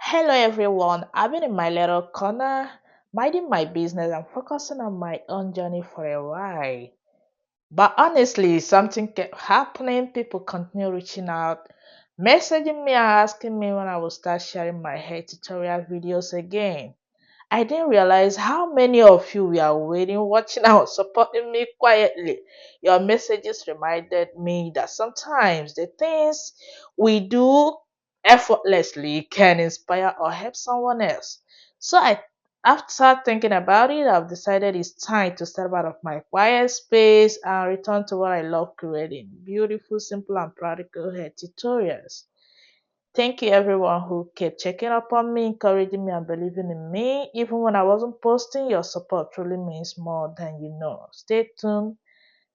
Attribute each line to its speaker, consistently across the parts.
Speaker 1: Hello everyone, I've been in my little corner, minding my business and focusing on my own journey for a while. But honestly, something kept happening. People continue reaching out, messaging me and asking me when I will start sharing my hair tutorial videos again. I didn't realize how many of you were waiting, watching out, supporting me quietly. Your messages reminded me that sometimes the things we do effortlessly can inspire or help someone else. After thinking about it, I've decided it's time to step out of my quiet space and return to what I love creating beautiful, simple, and practical hair tutorials. Thank you everyone who kept checking up on me, encouraging me, and believing in me. Even when I wasn't posting, your support truly means more than you know. Stay tuned.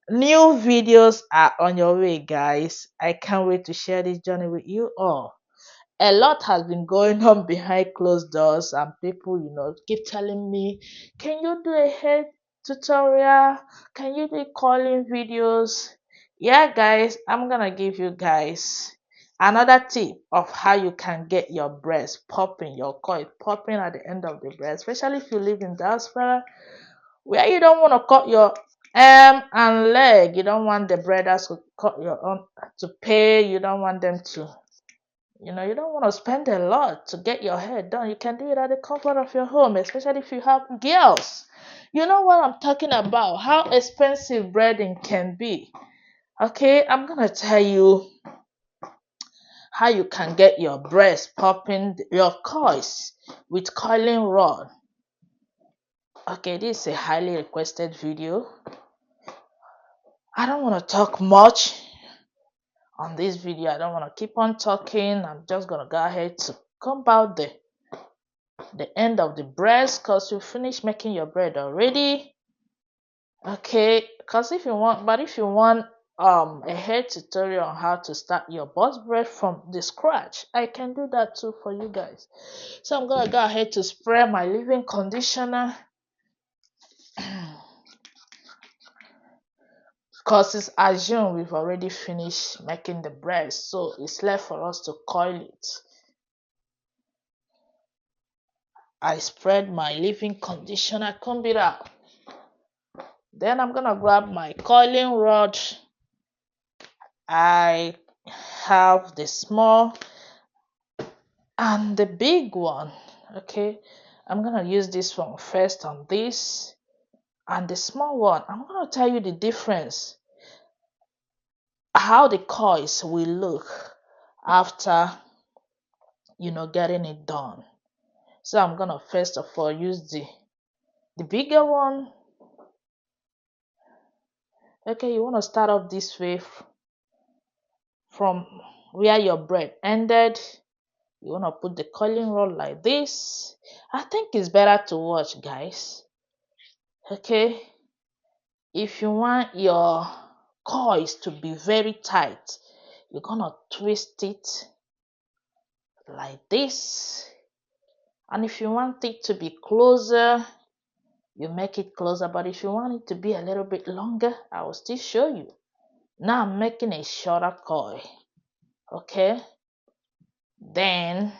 Speaker 1: New videos are on your way, guys. I can't wait to share this journey with you all. A lot has been going on behind closed doors, and people, keep telling me, can you do a hair tutorial? Can you do calling videos? Yeah, guys, I'm gonna give you guys another tip of how you can get your breast popping, your coil popping at the end of the breast, especially if you live in diaspora where you don't want to cut your arm and leg. You don't want the brothers to cut your own to pay. You don't want them to, you don't want to spend a lot to get your hair done. You can do it at the comfort of your home, especially if you have girls. You know what I'm talking about, how expensive braiding can be. Okay, I'm gonna tell you how you can get your breast popping, your coils with coiling rod. Okay, this is a highly requested video. I don't want to talk much on this video. I don't want to keep on talking. I'm just gonna go ahead to comb out the end of the breast because you finish making your bread already. Okay, because if you want a hair tutorial on how to start your boss braid from the scratch, I can do that too for you guys. So I'm gonna go ahead to spray my leave-in conditioner because it's assumed we've already finished making the breast, so it's left for us to coil it. I spread my leave-in conditioner, comb it out. Then I'm gonna grab my coiling rod. I have the small and the big one. Okay, I'm gonna use this one first on this and the small one. I'm gonna tell you the difference, how the coils will look after getting it done. So I'm gonna first of all use the bigger one. Okay, you want to start off this way from where your braid ended. You want to put the coiling rod like this. I think it's better to watch, guys. Okay, if you want your coils to be very tight, you're gonna twist it like this. And if you want it to be closer, you make it closer. But if you want it to be a little bit longer, I will still show you. Now I'm making a shorter coil. Okay, then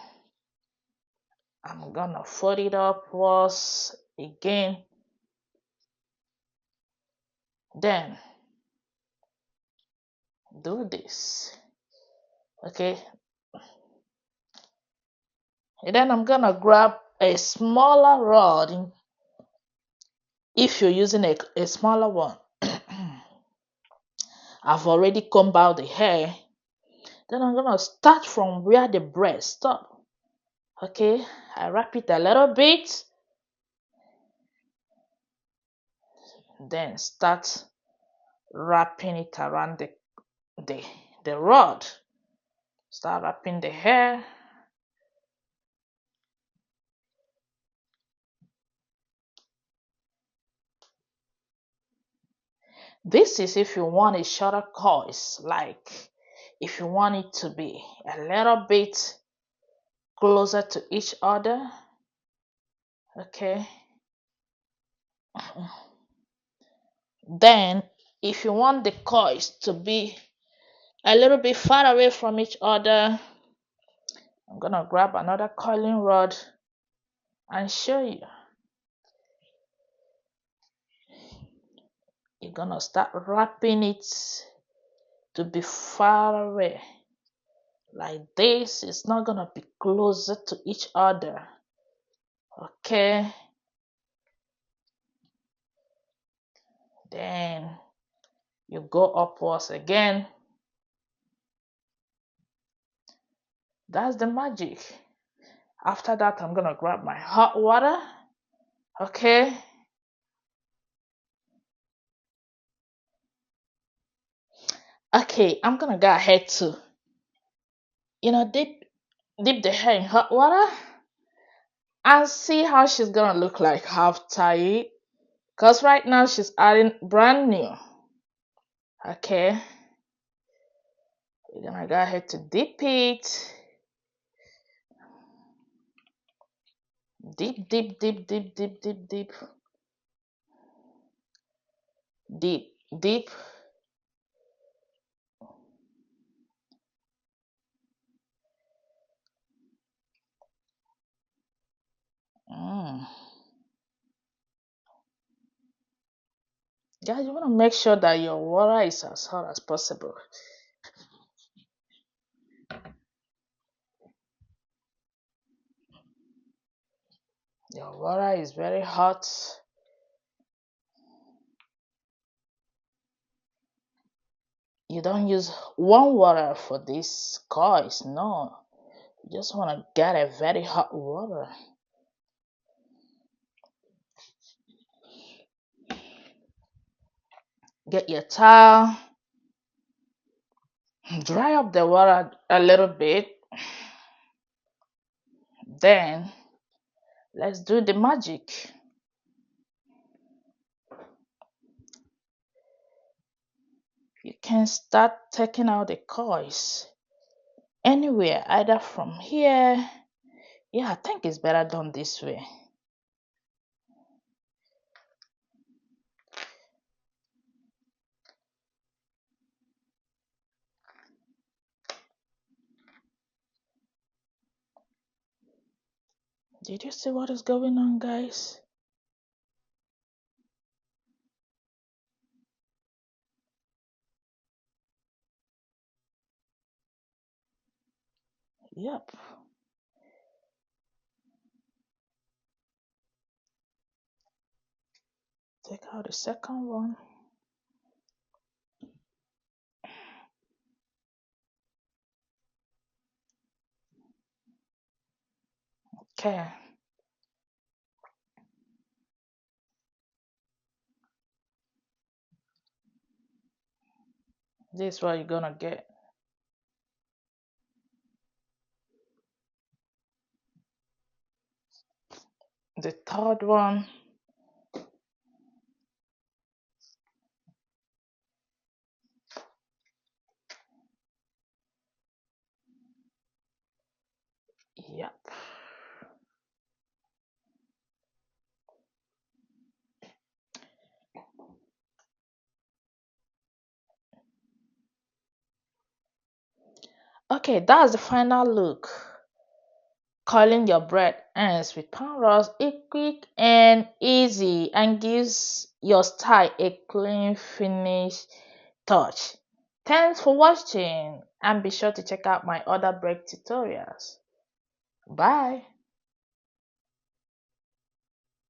Speaker 1: I'm gonna fold it upwards again. Then do this. Okay, and then I'm gonna grab a smaller rod. If you're using a smaller one, I've already combed out the hair. Then I'm gonna start from where the breast stop. Okay, I wrap it a little bit, then start wrapping it around the the rod. Start wrapping the hair. This is if you want a shorter coils, like if you want it to be a little bit closer to each other. Okay, then if you want the coils to be a little bit far away from each other, I'm gonna grab another coiling rod and show you. You're gonna start wrapping it to be far away. Like this, it's not gonna be closer to each other. Okay. Then you go upwards again. That's the magic. After that, I'm gonna grab my hot water. Okay. Okay, I'm gonna go ahead to, dip the hair in hot water and see how she's gonna look like after it. Because right now she's adding brand new. Okay. We're gonna go ahead to dip it. Dip, dip, dip, dip, dip, dip, dip. Dip, dip. Mm. Guys, you want to make sure that your water is as hot as possible. Your water is very hot. You don't use warm water for these coils, no. You just want to get a very hot water. Get your towel, dry up the water a little bit. Then let's do the magic. You can start taking out the coils anywhere, either from here. Yeah, I think it's better done this way. Did you see what is going on, guys? Yep. Take out the second one. Okay. This is what you're gonna get. The third one. Yep. Okay, that's the final look. Curling your braid ends with palm rods is quick and easy and gives your style a clean finish touch. Thanks for watching and be sure to check out my other braid tutorials. Bye.